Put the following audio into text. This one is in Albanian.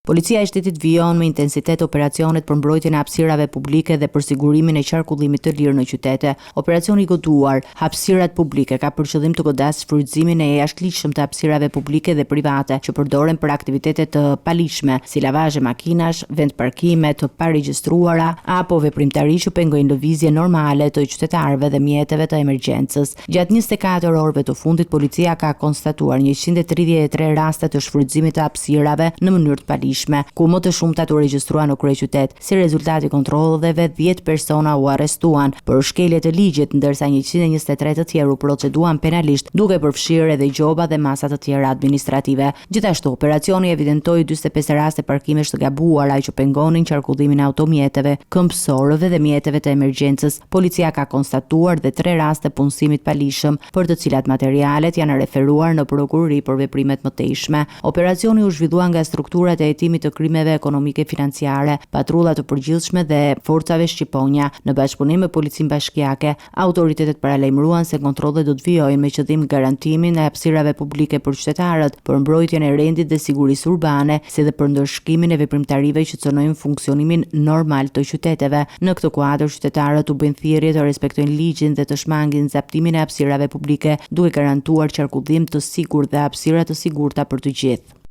Policia e shtetit vijon me intensitet operacionet për mbrojtjen e hapësirave publike dhe për sigurimin e qarkullimit të lirë në qytete. Operacioni i goduar hapësirat publike ka për qëllim të godasë shfrytëzimin e jashtëligjshëm të hapësirave publike dhe private që përdoren për aktivitete të paligjshme, si lavazhe makinash, vend parkime të paregjistruara apo veprimtari që pengojnë lëvizje normale të qytetarëve dhe mjeteve të emergjencës. Gjatë 24 orëve të fundit, policia ka konstatuar 133 raste të shfrytëzimit të hapësirave në mënyrë të paligjshme, ku më të shumtat u regjistruan në kryeqytet. Si rezultat i kontrolleve, 10 persona u arrestuan për shkelje të ligjit, ndërsa 123 të tjerë u proceduan penalisht, duke përfshirë edhe gjoba dhe masa të tjera administrative. Gjithashtu, operacioni evidentoi 45 raste parkimesh të gabuara që pengonin qarkullimin e automjeteve, këmbësorëve dhe mjeteve të emergjencës. Policia ka konstatuar dhe 3 raste punësimit paligjshëm, për të cilat materialet janë referuar në prokurori për veprimet mëtejshme. Operacioni u zhvillua nga strukturat e të krimeve ekonomike financiare, patrulla të përgjithshme dhe forcave shqiponja. Në bashkëpunim me Policinë Bashkiake, autoritetet paralajmëruan se kontrollet do të vijojnë me qëllim garantimin e hapësirave publike për qytetarët, për mbrojtjen e rendit dhe sigurisë urbane, si dhe për ndërshkimin e veprimtarive që cënojnë funksionimin normal të qyteteve. Në këtë kuadër, qytetarët u bëjnë thirrje të respektojnë ligjin dhe të shmangin zaptimin e hapësirave publike, duke garantuar qarkullim të sigurt dhe hapësira të sigurta për të gjithë.